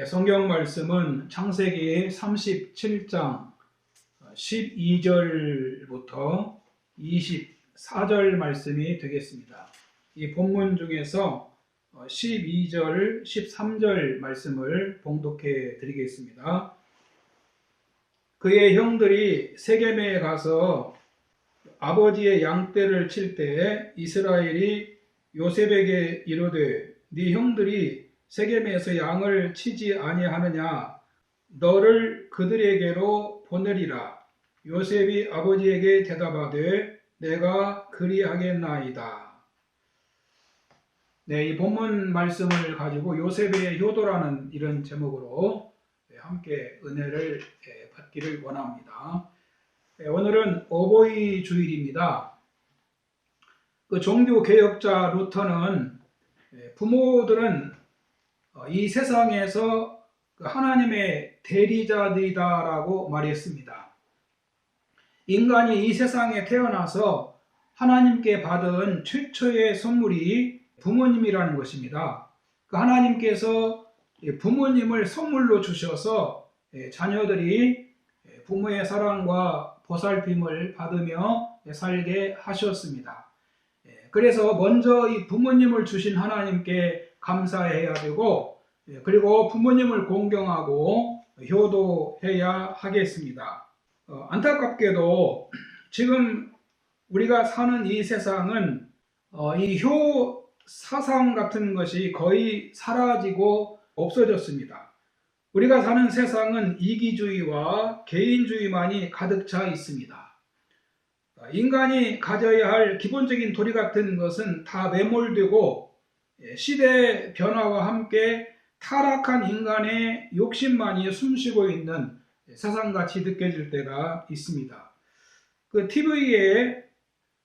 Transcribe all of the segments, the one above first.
성경 말씀은 창세기 37장 12절부터 24절 말씀이 되겠습니다. 이 본문 중에서 12절, 13절 말씀을 봉독해 드리겠습니다. 그의 형들이 세겜에 가서 아버지의 양떼를 칠 때 이스라엘이 요셉에게 이르되 네 형들이 세겜에서 양을 치지 아니하느냐 너를 그들에게로 보내리라. 요셉이 아버지에게 대답하되 내가 그리하겠나이다. 이 본문 말씀을 가지고 요셉의 효도라는 이런 제목으로 함께 은혜를 받기를 원합니다. 오늘은 어버이 주일입니다. 종교개혁자 루터는 부모들은 이 세상에서 하나님의 대리자들이다라고 말했습니다. 인간이 이 세상에 태어나서 하나님께 받은 최초의 선물이 부모님이라는 것입니다. 하나님께서 부모님을 선물로 주셔서 자녀들이 부모의 사랑과 보살핌을 받으며 살게 하셨습니다. 그래서 먼저 이 부모님을 주신 하나님께 감사해야 되고, 그리고 부모님을 공경하고 효도해야 하겠습니다. 안타깝게도 지금 우리가 사는 이 세상은 이 효 사상 같은 것이 거의 사라지고 없어졌습니다. 우리가 사는 세상은 이기주의와 개인주의만이 가득 차 있습니다. 인간이 가져야 할 기본적인 도리 같은 것은 다 매몰되고 시대 변화와 함께 타락한 인간의 욕심만이 숨쉬고 있는 세상같이 느껴질 때가 있습니다. TV에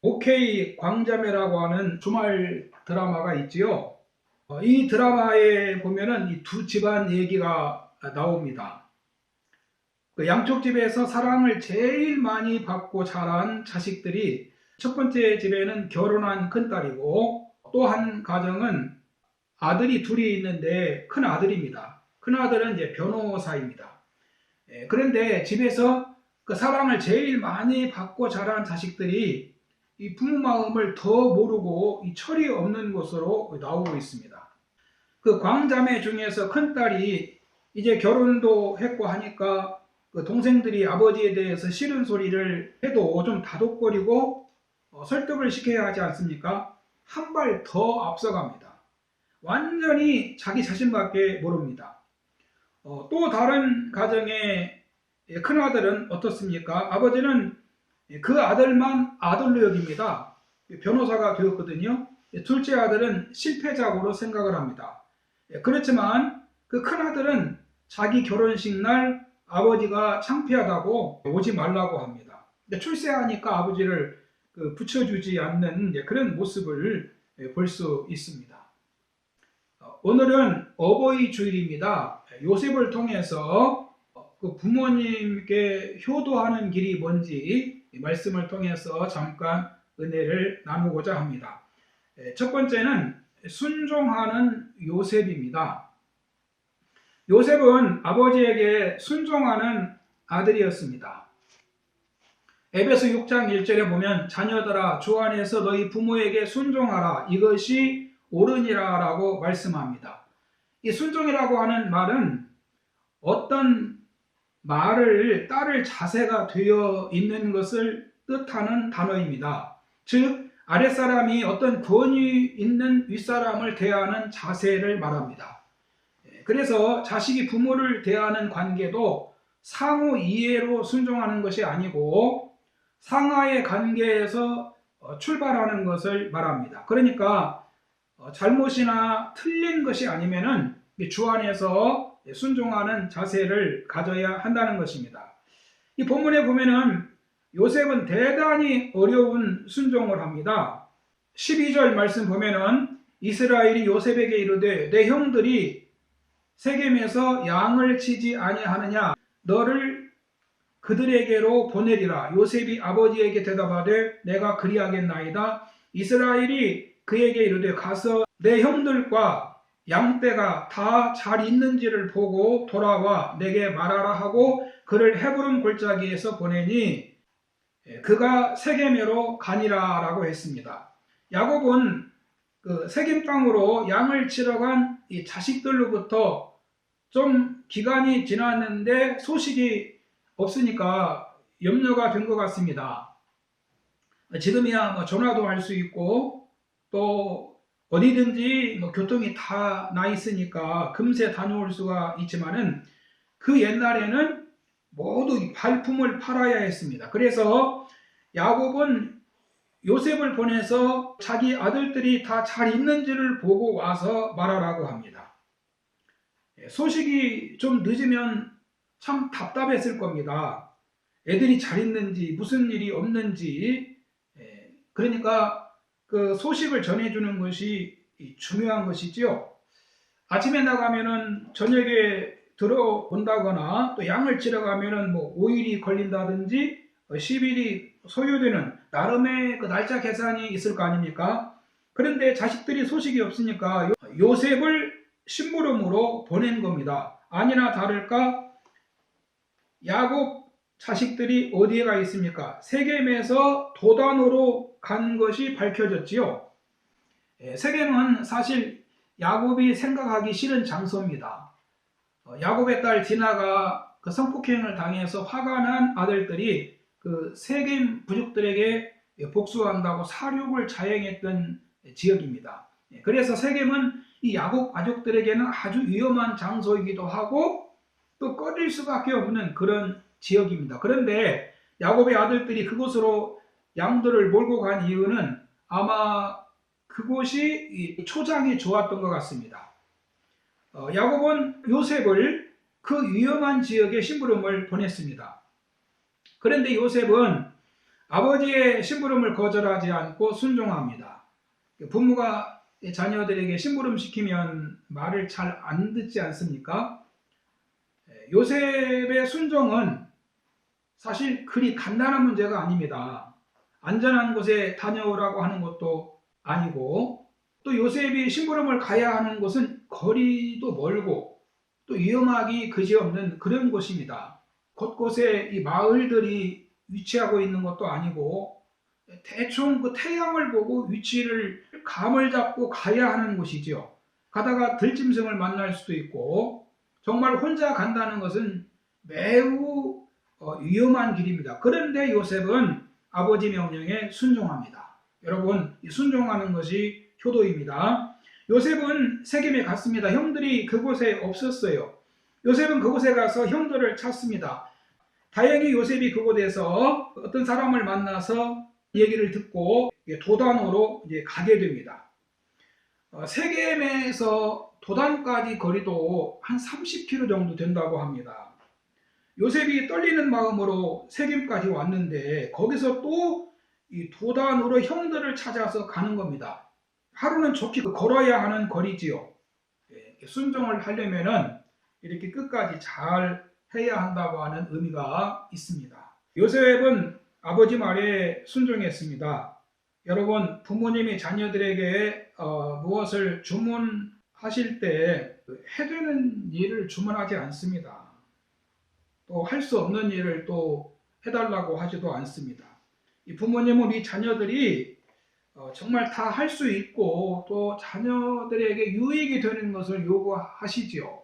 OK 광자매라고 하는 주말 드라마가 있지요. 이 드라마에 보면은 이 두 집안 얘기가 나옵니다. 양쪽 집에서 사랑을 제일 많이 받고 자란 자식들이 첫 번째 집에는 결혼한 큰딸이고 또 한 가정은 아들이 둘이 있는데 큰 아들입니다. 큰 아들은 이제 변호사입니다. 그런데 집에서 그 사랑을 제일 많이 받고 자란 자식들이 이 부모 마음을 더 모르고 이 철이 없는 것으로 나오고 있습니다. 광자매 중에서 큰딸이 이제 결혼도 했고 하니까 동생들이 아버지에 대해서 싫은 소리를 해도 좀 다독거리고 설득을 시켜야 하지 않습니까? 한 발 더 앞서갑니다. 완전히 자기 자신밖에 모릅니다. 또 다른 가정의 큰아들은 어떻습니까? 아버지는 그 아들만 아들로 여깁니다. 변호사가 되었거든요. 둘째 아들은 실패작으로 생각을 합니다. 그렇지만 그 큰아들은 자기 결혼식 날 아버지가 창피하다고 오지 말라고 합니다. 출세하니까 아버지를 붙여주지 않는 그런 모습을 볼 수 있습니다. 오늘은 어버이 주일입니다. 요셉을 통해서 부모님께 효도하는 길이 뭔지 말씀을 통해서 잠깐 은혜를 나누고자 합니다. 첫 번째는 순종하는 요셉입니다. 요셉은 아버지에게 순종하는 아들이었습니다. 에베소 6장 1절에 보면 자녀들아 주 안에서 너희 부모에게 순종하라 이것이 옳으니라 라고 말씀합니다. 이 순종이라고 하는 말은 어떤 말을 따를 자세가 되어 있는 것을 뜻하는 단어입니다. 즉 아랫사람이 어떤 권위 있는 윗사람을 대하는 자세를 말합니다. 그래서 자식이 부모를 대하는 관계도 상호 이해로 순종하는 것이 아니고 상하의 관계에서 출발하는 것을 말합니다. 그러니까 잘못이나 틀린 것이 아니면은 주 안에서 순종하는 자세를 가져야 한다는 것입니다. 이 본문에 보면은 요셉은 대단히 어려운 순종을 합니다. 12절 말씀 보면은 이스라엘이 요셉에게 이르되 내 형들이 세겜에서 양을 치지 아니하느냐 너를 그들에게로 보내리라. 요셉이 아버지에게 대답하되 내가 그리하겠나이다. 이스라엘이 그에게 이르되 가서 내 형들과 양떼가 다 잘 있는지를 보고 돌아와 내게 말하라 하고 그를 헤브론 골짜기에서 보내니 그가 세겜으로 가니라 라고 했습니다. 야곱은 그 세겜 땅으로 양을 치러 간 이 자식들로부터 좀 기간이 지났는데 소식이 없으니까 염려가 된 것 같습니다. 지금이야 뭐 전화도 할 수 있고 또 어디든지 뭐 교통이 다 나 있으니까 금세 다녀올 수가 있지만은 그 옛날에는 모두 발품을 팔아야 했습니다. 그래서 야곱은 요셉을 보내서 자기 아들들이 다 잘 있는지를 보고 와서 말하라고 합니다. 소식이 좀 늦으면 참 답답했을 겁니다. 애들이 잘 있는지 무슨 일이 없는지 그러니까 그 소식을 전해주는 것이 중요한 것이지요. 아침에 나가면은 저녁에 들어온다거나 또 양을 치러 가면은 뭐 5일이 걸린다든지 10일이 소요되는 나름의 그 날짜 계산이 있을 거 아닙니까? 그런데 자식들이 소식이 없으니까 요셉을 심부름으로 보낸 겁니다. 아니나 다를까 야곱 자식들이 어디에 가 있습니까? 세겜에서 도단으로 간 것이 밝혀졌지요. 세겜은 사실 야곱이 생각하기 싫은 장소입니다. 야곱의 딸 디나가 그 성폭행을 당해서 화가 난 아들들이 그 세겜 부족들에게 복수한다고 사륙을 자행했던 지역입니다. 그래서 세겜은 이 야곱 가족들에게는 아주 위험한 장소이기도 하고 또 꺼릴 수밖에 없는 그런 지역입니다. 그런데 야곱의 아들들이 그곳으로 양들을 몰고 간 이유는 아마 그곳이 초장이 좋았던 것 같습니다. 야곱은 요셉을 그 위험한 지역에 심부름을 보냈습니다. 그런데 요셉은 아버지의 심부름을 거절하지 않고 순종합니다. 부모가 자녀들에게 심부름 시키면 말을 잘 안 듣지 않습니까? 요셉의 순종은 사실 그리 간단한 문제가 아닙니다. 안전한 곳에 다녀오라고 하는 것도 아니고 또 요셉이 심부름을 가야 하는 곳은 거리도 멀고 또 위험하기 그지없는 그런 곳입니다. 곳곳에 이 마을들이 위치하고 있는 것도 아니고 대충 그 태양을 보고 위치를 감을 잡고 가야 하는 곳이죠. 가다가 들짐승을 만날 수도 있고 정말 혼자 간다는 것은 매우 위험한 길입니다. 그런데 요셉은 아버지 명령에 순종합니다. 여러분, 순종하는 것이 효도입니다. 요셉은 세겜에 갔습니다. 형들이 그곳에 없었어요. 요셉은 그곳에 가서 형들을 찾습니다. 다행히 요셉이 그곳에서 어떤 사람을 만나서 얘기를 듣고 도단으로 이제 가게 됩니다. 세겜에서 도단까지 거리도 한 30km 정도 된다고 합니다. 요셉이 떨리는 마음으로 세겜까지 왔는데 거기서 또 이 도단으로 형들을 찾아서 가는 겁니다. 하루는 좋게 걸어야 하는 거리지요. 순종을 하려면은 이렇게 끝까지 잘 해야 한다고 하는 의미가 있습니다. 요셉은 아버지 말에 순종했습니다. 여러분, 부모님이 자녀들에게 무엇을 주문하실 때 해되는 일을 주문하지 않습니다. 또 할 수 없는 일을 또 해달라고 하지도 않습니다. 이 부모님은 우리 자녀들이 정말 다 할 수 있고 또 자녀들에게 유익이 되는 것을 요구하시지요.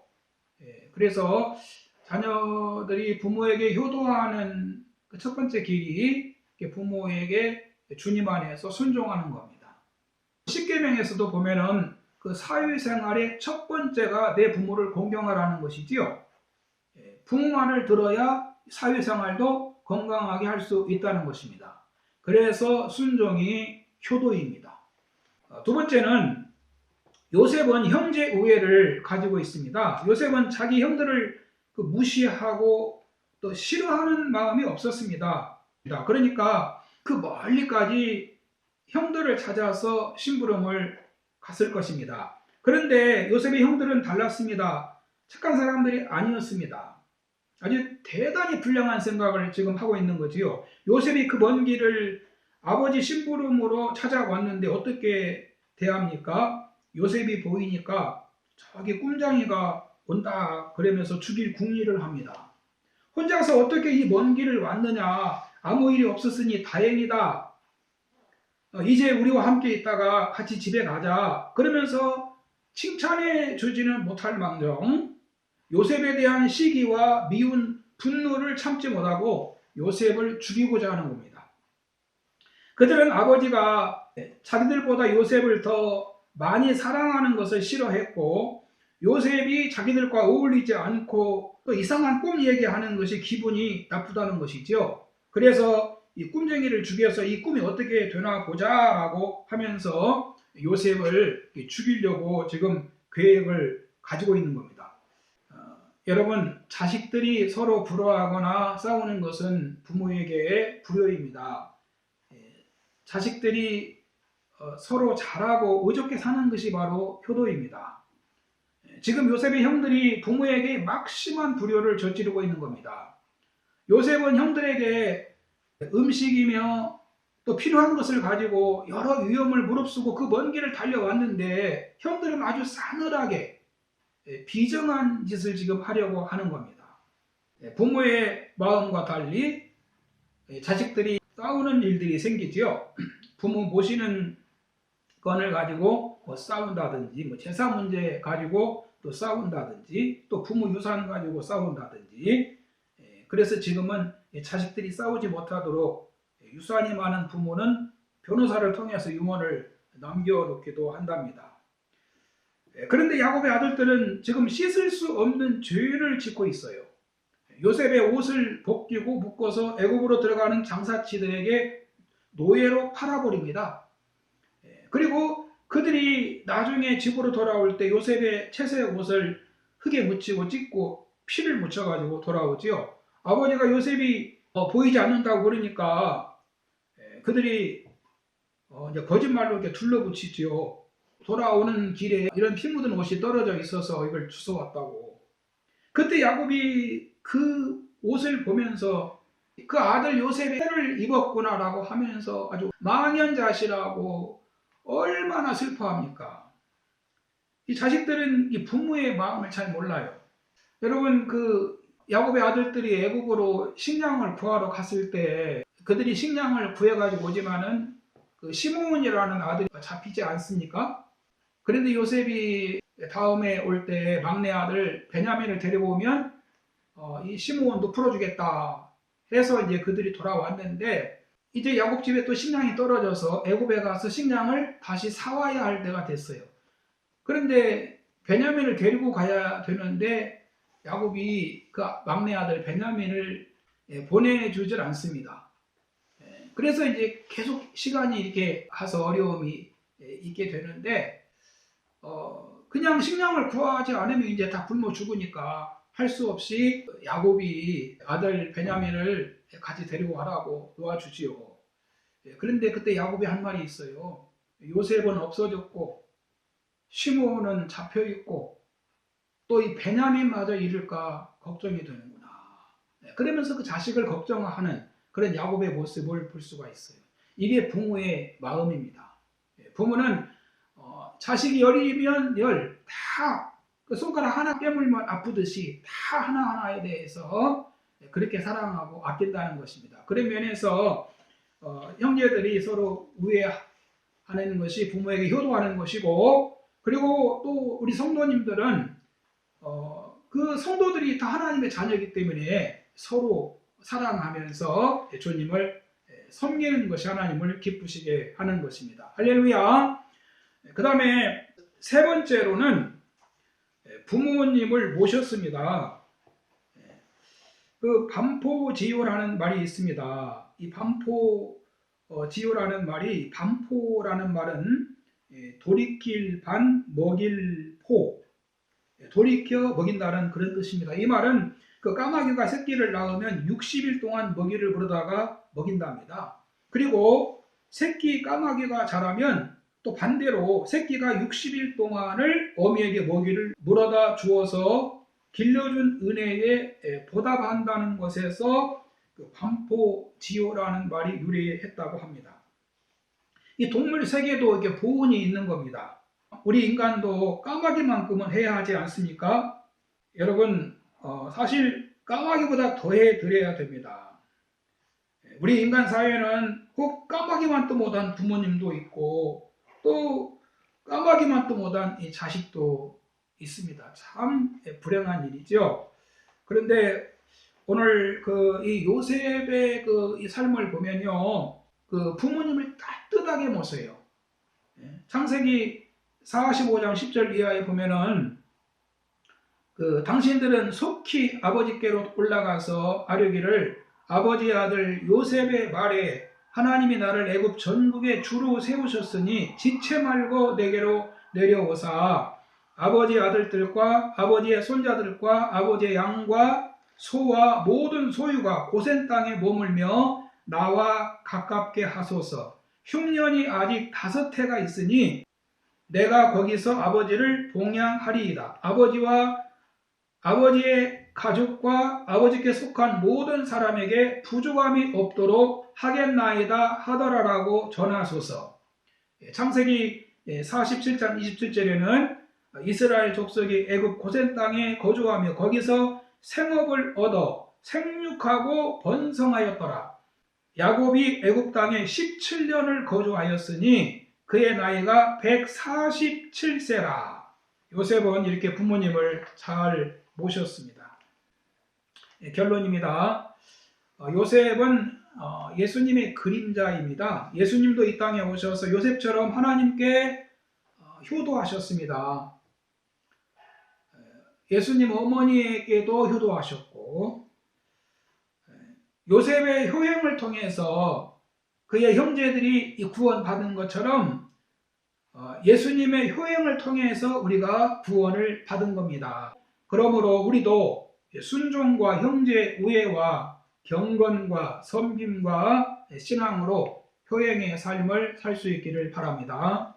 그래서 자녀들이 부모에게 효도하는 그 첫 번째 길이 부모에게 주님 안에서 순종하는 겁니다. 십계명에서도 보면은 그 사회생활의 첫 번째가 내 부모를 공경하라는 것이지요. 부모 말을 들어야 사회생활도 건강하게 할 수 있다는 것입니다. 그래서 순종이 효도입니다. 두 번째는 요셉은 형제 우애를 가지고 있습니다. 요셉은 자기 형들을 무시하고 또 싫어하는 마음이 없었습니다. 그러니까 그 멀리까지 형들을 찾아서 심부름을 갔을 것입니다. 그런데 요셉의 형들은 달랐습니다. 착한 사람들이 아니었습니다. 아주 대단히 불량한 생각을 지금 하고 있는 거지요. 요셉이 그 먼 길을 아버지 심부름으로 찾아왔는데 어떻게 대합니까? 요셉이 보이니까 저기 꿈장이가 온다 그러면서 죽일 궁리를 합니다. 혼자서 어떻게 이 먼 길을 왔느냐, 아무 일이 없었으니 다행이다. 이제 우리와 함께 있다가 같이 집에 가자 그러면서 칭찬해 주지는 못할 망정 요셉에 대한 시기와 미운 분노를 참지 못하고 요셉을 죽이고자 하는 겁니다. 그들은 아버지가 자기들보다 요셉을 더 많이 사랑하는 것을 싫어했고, 요셉이 자기들과 어울리지 않고 또 이상한 꿈 얘기하는 것이 기분이 나쁘다는 것이죠. 그래서 이 꿈쟁이를 죽여서 이 꿈이 어떻게 되나 보자라고 하면서 요셉을 죽이려고 지금 계획을 가지고 있는 겁니다. 여러분, 자식들이 서로 불화하거나 싸우는 것은 부모에게 불효입니다. 자식들이 서로 잘하고 의좋게 사는 것이 바로 효도입니다. 지금 요셉의 형들이 부모에게 막심한 불효를 저지르고 있는 겁니다. 요셉은 형들에게 음식이며 또 필요한 것을 가지고 여러 위험을 무릅쓰고 그 먼 길을 달려왔는데 형들은 아주 싸늘하게 비정한 짓을 지금 하려고 하는 겁니다. 부모의 마음과 달리 자식들이 싸우는 일들이 생기죠. 부모 모시는 건을 가지고 싸운다든지, 제사 문제 가지고 또 싸운다든지, 또 부모 유산 가지고 싸운다든지. 그래서 지금은 자식들이 싸우지 못하도록 유산이 많은 부모는 변호사를 통해서 유언을 남겨놓기도 한답니다. 그런데 야곱의 아들들은 지금 씻을 수 없는 죄를 짓고 있어요. 요셉의 옷을 벗기고 묶어서 애굽으로 들어가는 장사치들에게 노예로 팔아버립니다. 그리고 그들이 나중에 집으로 돌아올 때 요셉의 채색 옷을 흙에 묻히고 찢고 피를 묻혀가지고 돌아오지요. 아버지가 요셉이 보이지 않는다고 그러니까 그들이 이제 거짓말로 이렇게 둘러붙이지요. 돌아오는 길에 이런 피 묻은 옷이 떨어져 있어서 이걸 주워왔다고. 그때 야곱이 그 옷을 보면서 그 아들 요셉이 해를 입었구나라고 하면서 아주 망연자실하고 얼마나 슬퍼합니까? 이 자식들은 이 부모의 마음을 잘 몰라요. 여러분, 그 야곱의 아들들이 애굽으로 식량을 구하러 갔을 때 그들이 식량을 구해가지고 오지만은 그 시므온이라는 아들이 잡히지 않습니까? 그런데 요셉이 다음에 올 때 막내 아들 베냐민을 데리고 오면 이 시므온도 풀어주겠다 해서 이제 그들이 돌아왔는데, 이제 야곱 집에 또 식량이 떨어져서 애굽에 가서 식량을 다시 사와야 할 때가 됐어요. 그런데 베냐민을 데리고 가야 되는데 야곱이 그 막내 아들 베냐민을 보내주질 않습니다. 그래서 이제 계속 시간이 이렇게 가서 어려움이 있게 되는데, 그냥 식량을 구하지 않으면 이제 다 굶어 죽으니까 할 수 없이 야곱이 아들 베냐민을 같이 데리고 가라고 놓아주지요. 그런데 그때 야곱이 한 말이 있어요. 요셉은 없어졌고 시므온은 잡혀있고 또 이 베냐민마저 잃을까 걱정이 되는구나. 그러면서 그 자식을 걱정하는 그런 야곱의 모습을 볼 수가 있어요. 이게 부모의 마음입니다. 부모는 자식이 열이면 열, 다 그 손가락 하나 깨물면 아프듯이 다 하나하나에 대해서 그렇게 사랑하고 아낀다는 것입니다. 그런 면에서 형제들이 서로 우애하는 것이 부모에게 효도하는 것이고, 그리고 또 우리 성도님들은 그 성도들이 다 하나님의 자녀이기 때문에 서로 사랑하면서 주님을 섬기는 것이 하나님을 기쁘시게 하는 것입니다. 할렐루야. 그 다음에 세 번째로는 부모님을 모셨습니다. 그 반포지효라는 말이 있습니다. 이 반포지효라는 말이, 반포라는 말은 돌이킬 반 먹일 포, 돌이켜 먹인다는 그런 뜻입니다. 이 말은 그 까마귀가 새끼를 낳으면 60일 동안 먹이를 물어다가 먹인답니다. 그리고 새끼 까마귀가 자라면 또 반대로 새끼가 60일 동안을 어미에게 먹이를 물어다 주어서 길러준 은혜에 보답한다는 것에서 그 반포지효라는 말이 유래했다고 합니다. 이 동물 세계도 이렇게 보온이 있는 겁니다. 우리 인간도 까마귀만큼은 해야 하지 않습니까? 여러분, 사실 까마귀보다 더 해드려야 됩니다. 우리 인간 사회는 꼭 까마귀만 또 못한 부모님도 있고 또 까마귀만 또 못한 이 자식도 있습니다. 참 불행한 일이죠. 그런데 오늘 이 요셉의 이 삶을 보면요, 그 부모님을 따뜻하게 모셔요. 창세기 45장 10절 이하에 보면은 당신들은 속히 아버지께로 올라가서 아뢰기를 아버지의 아들 요셉의 말에 하나님이 나를 애굽 전국에 주로 세우셨으니 지체 말고 내게로 내려오사 아버지의 아들들과 아버지의 손자들과 아버지의 양과 소와 모든 소유가 고센 땅에 머물며 나와 가깝게 하소서. 흉년이 아직 5해가 있으니 내가 거기서 아버지를 동양하리이다. 아버지와 아버지의 가족과 아버지께 속한 모든 사람에게 부족함이 없도록 하겠나이다 하더라라고 전하소서. 창세기 47장 27절에는 이스라엘 족속이 애굽 고센 땅에 거주하며 거기서 생업을 얻어 생육하고 번성하였더라. 야곱이 애굽 땅에 17년을 거주하였으니 그의 나이가 147세라. 요셉은 이렇게 부모님을 잘 모셨습니다. 결론입니다. 요셉은 예수님의 그림자입니다. 예수님도 이 땅에 오셔서 요셉처럼 하나님께 효도하셨습니다. 예수님 어머니에게도 효도하셨고 요셉의 효행을 통해서 그의 형제들이 구원받은 것처럼 예수님의 효행을 통해서 우리가 구원을 받은 겁니다. 그러므로 우리도 순종과 형제 우애와 경건과 섬김과 신앙으로 효행의 삶을 살 수 있기를 바랍니다.